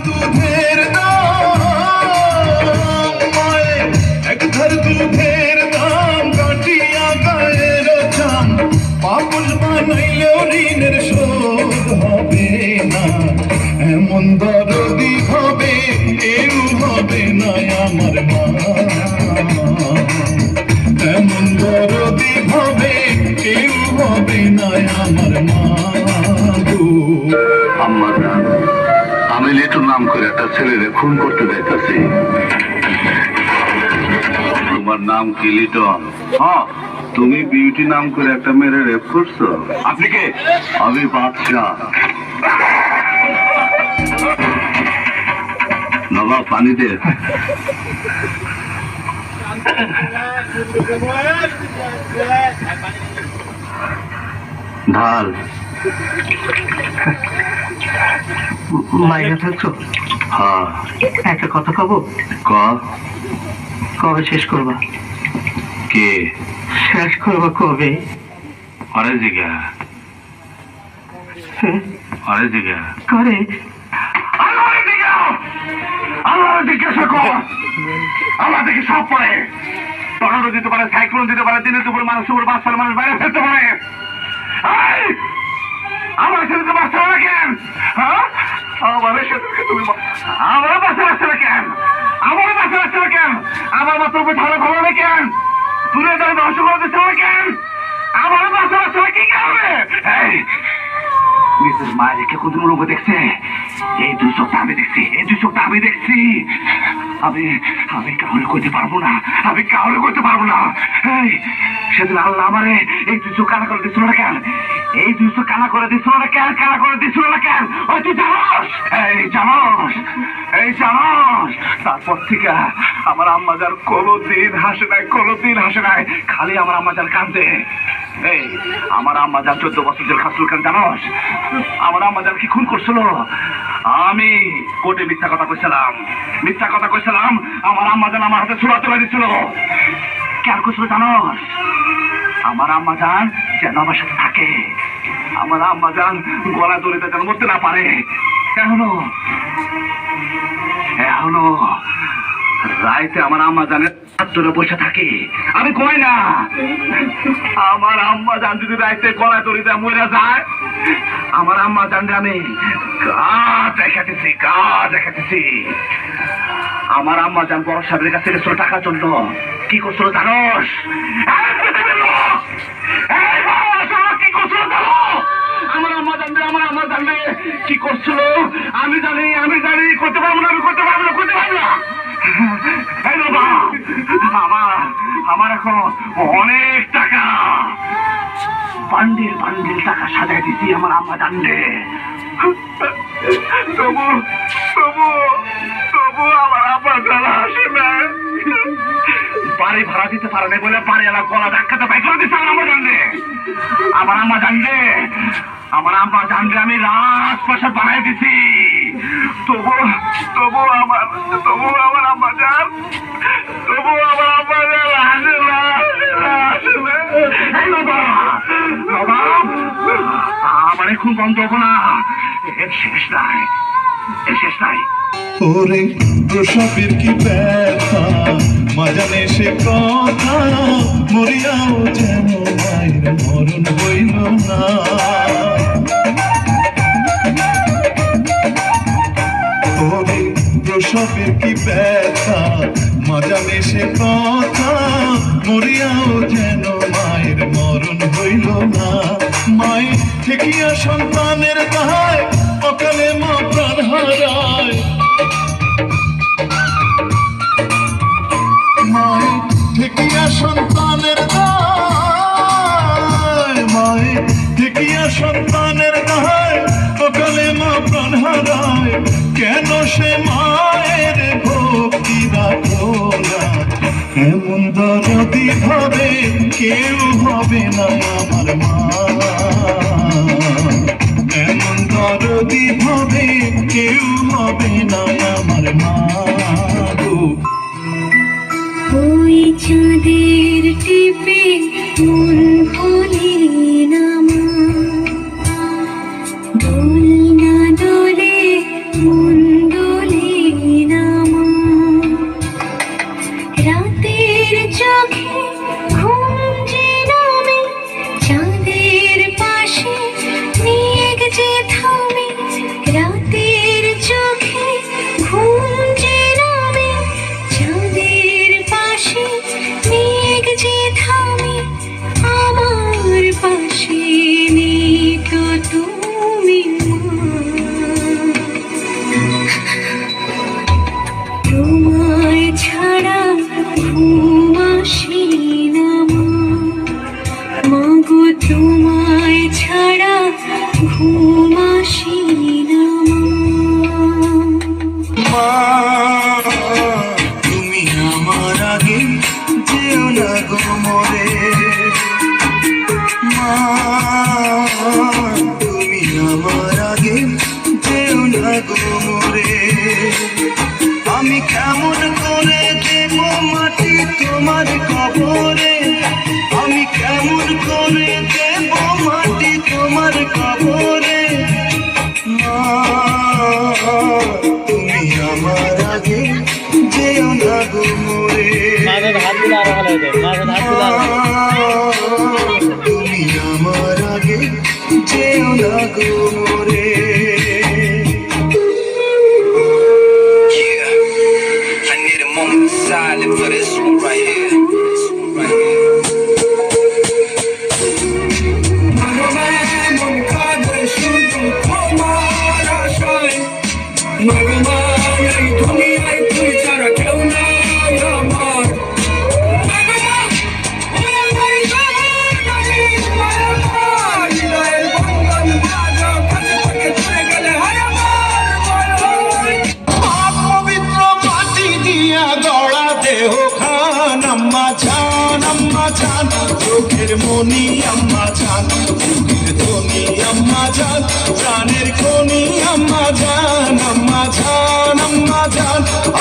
দুধের দাম মায়ে, এক ধার দুধের দাম কাটিয়া গায়ের চাম, পাগল বানাইলেও ঋণের শোধ হবে না। এমন দরদি হবে কেউ হবে না আমার মা, এমন দরদি হবে কেউ হবে না আমার মা গো। আম্মা জান, আমি লিটু নাম করে একটা ছেলেরে খুন করতে যাইতাছি। তোমার নাম কি লিটন? হ্যাঁ, তুমি বিউটি নাম করে একটা মেয়েরে রেপ করছো। আপনি কে? আমি বাদশাহ। নবাব পানি দে। ঢাল। মাইনে থাকছো? হ্যাঁ। একটা কথা কব? কবে শেষ করবা? কে শেষ করবা কবে? আরে জিগা, আরে জিগা করে আমার দেখে সব পড়ে। টর্নেডো দিতে পারে, সাইক্লোন দিতে পারে, দিনের দুপুর মানুষ উপর বাস ফেলে মানুষ বাইরে ফেলতে পারে। আমার সাথে তো বাচ্চা না কেন? আমার সাথে তুমি আমার বাচ্চা আসছে না কেন? আমার বাচ্চা আসছে না কেন? আমার মাত্র উপর ঠান্ডা ভালো না কেন? দূরে দাঁড়ে ধ্বংস করে দিচ্ছে না কেন? আমার বাচ্চা আসছে না কি কারণে? নিজের মায়ের কে কোন রোগ দেখছে? এই 2 সপ্তাহ আমি দেখছি, এই 2 সপ্তাহ আমি দেখছি। আমি কাউরে করতে পারবো না, আমি কাউরে করতে পারবো না। সেদিন আল্লাহ আমারে এই 2 চোখ কানা করে দিচ্ছিল না কেন? এই 2 চোখ কানা করে দিচ্ছিল না কেন? কানা করে দিচ্ছিল না কেন? ওই তুই জানোস? এই জানোস? তারপর থেকে আমার আম্মাজান কোনোদিন হাসে নাই, কোনোদিন হাসে নাই, খালি আমার আম্মাজান কাঁদে। এই আমার আম্মাজান 14 বছর জেল খাটছিল কেন জানোস? আমার আম্মাজান কি খুন করছিল? আমি কোর্টে মিথ্যা কথা কইছিলাম, মিথ্যা কথা কইছিলাম। আমার আম্মাজান আমার হাতে ছুরা তুলে দিচ্ছিল। কেন করছিল জানোস? আমার আম্মাজান যেন আমার সাথে থাকে, আমার আম্মাজান গলা দড়িতে যেন মরতে না পারে। এখনো রাইতে আমার আম্মাজানের হাত ধরে বসে থাকে, আমি কই না। আমার আম্মাজান যদি রাইতে গলা দড়িতে মরে যায়, আমার আম্মাজানকে আমি গা দেখাতেছি। আমার আম্মাজান বড় সাহেবের কাছে গেছিল টাকার জন্য। কি করছিল জানোস? কি করছিল জানো? আমার আম্মাজান কি করছিল আমি জানি। করতে পারবো না, আমি করতে পারবো না। আমার এখন অনেক টাকা, বান্ডিল টাকা সাজাই দিছি আমার আম্মাজান রে। তবু আমার আম্মাজান আসে না। বাড়ি ভাড়া দিতে পারে না বলে বাড়িওয়ালা গলা ধাক্কাতে বাই করে দিচ্ছে আমার আম্মাজান রে। আমার আম্মাজান রে আমি রাজপ্রাসাদ বানাই দিছি। তবু আমার আম্মাজান আসে না। আমার এখন বন্ধ হবো না, এর শেষ নাই। ওরে প্রসবের কি ব্যথা, মা জানে সে কথা, মরিয়াও যেন মায়ের মরণ হইল না। ওরে প্রসবের কি ব্যথা, মা জানে সে কথা, মরিয়াও যেন মায়ের মরণ হইল না। মায়ের ঠেকিয়া সন্তানের দায়, অকালে মা প্রাণ হারায়। মায়ের ঠেকিয়া সন্তানের দায়, মায়ের ঠেকিয়া সন্তানের দায়, অকালে মা প্রাণ হারায়। কেন সে মায়ের ভক্তি রাখো না? এমন দরদি হবে কেউ হবে না আমার মা, এমন দরদি হবে কেউ হবে না আমার মা গো। ওই চাঁদের টিপে মন ভোলে না মা, দোল না দোলে মন দোলে মা তুমি আমার আগে যেও না গো মরে মা তুমি আমার আগে যেও না গো মরে আমি কেমন করে দেব মাটি তোমার কবরে আমি কেমন করে দেব মাটি তোমার কবরে মা তুমি আমার আগে যেও না গো মরে তুমি আমার আগে যেও না গো মরে I need a moment of silence for this one right here. This one right here. পবিত্র মাটি দিয়া গড়া দেহ খান আম্মা জান চোখের মনি আম্মা জান চোখের ধ্বনি আম্মা জান প্রাণের খনি আম্মা জান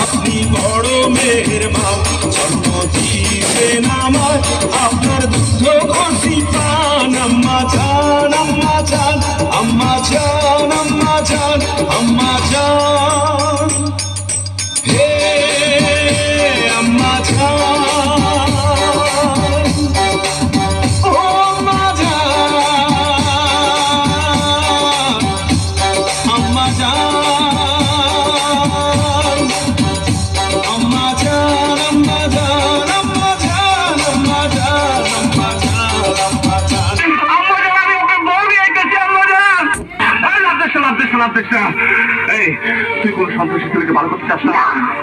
আপনি বড় মেহেরবান জন্ম দিয়েছেন আমার আপনার দুধ ঘটি পান আম্মা জান হে আম্মা জান ও আম্মা জান আম্মা জান আম্মা জান আম্মা জান আম্মা জান আম্মা জান আম্মা জান আম্মা জান আম্মা জান আমি ওকে বউকে আইতেছি আম্মা জান লাভ দেখছ এই তুই কোন সন্ত্রাসী ছেলেকে ভালো করতে চাস না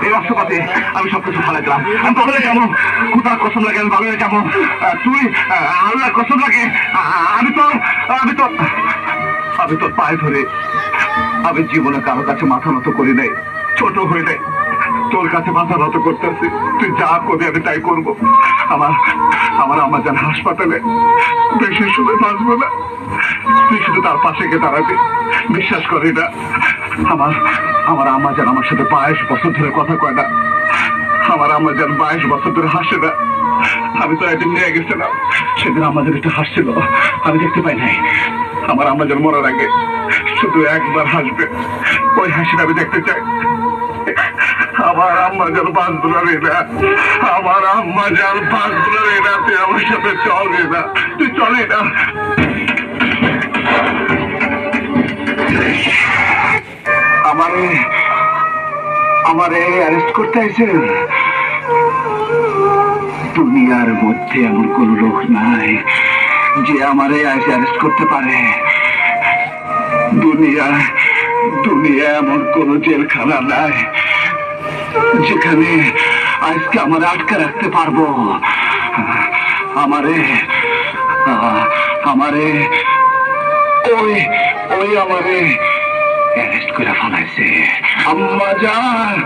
এই রাষ্ট্রপতি আমি সবকিছু ভালো দিলাম আমি ভালো হয়ে যাবো খুদার কসম লাগে আমি ভালো হয়ে যাবো তুই আল্লাহর কসম লাগে আমি তোর পায়ে ধরে আমি জীবনে কারো কাছে মাথা নত করি নাই ছোট হয়ে নাই তোর কাছে মাথা নত করতেছি তুই যা করবি আমি তাই করবো আমার আম্মা জান হাসপাতালে বেশি সময় বাঁচবো না তুই শুধু তার পাশে গিয়ে দাঁড়াবি বিশ্বাস করি না আমার আম্মা জান আমার সাথে 22 বছর ধরে কথা কয় না আমার আম্মা জান 22 বছর ধরে হাসে না আমি তো একদিন নিয়ে গেছিলাম সেদিন আম্মা জান একটু হাসছিল আমি দেখতে পাই নাই আমার আম্মা জান মরার আগে শুধু একবার হাসবে ওই হাসিটা আমি দেখতে চাই আমার আম্মা জান বাঁচবো রে না আমার আম্মা জান বাঁচবো রে না তুই আমার সাথে চলে না তুই চলে না আমারে অ্যারেস্ট করতে আইছেন দুনিয়ার মধ্যে এমন কোন লোক নাই যে আমারে অ্যারেস্ট করতে পারে দুনিয়া এমন কোন জেলখানা নাই যেখানে আজকে আমার আটকে রাখতে পারবো আমারে ওই আমারে অ্যারেস্ট করে ফেলাইছে আম্মা জান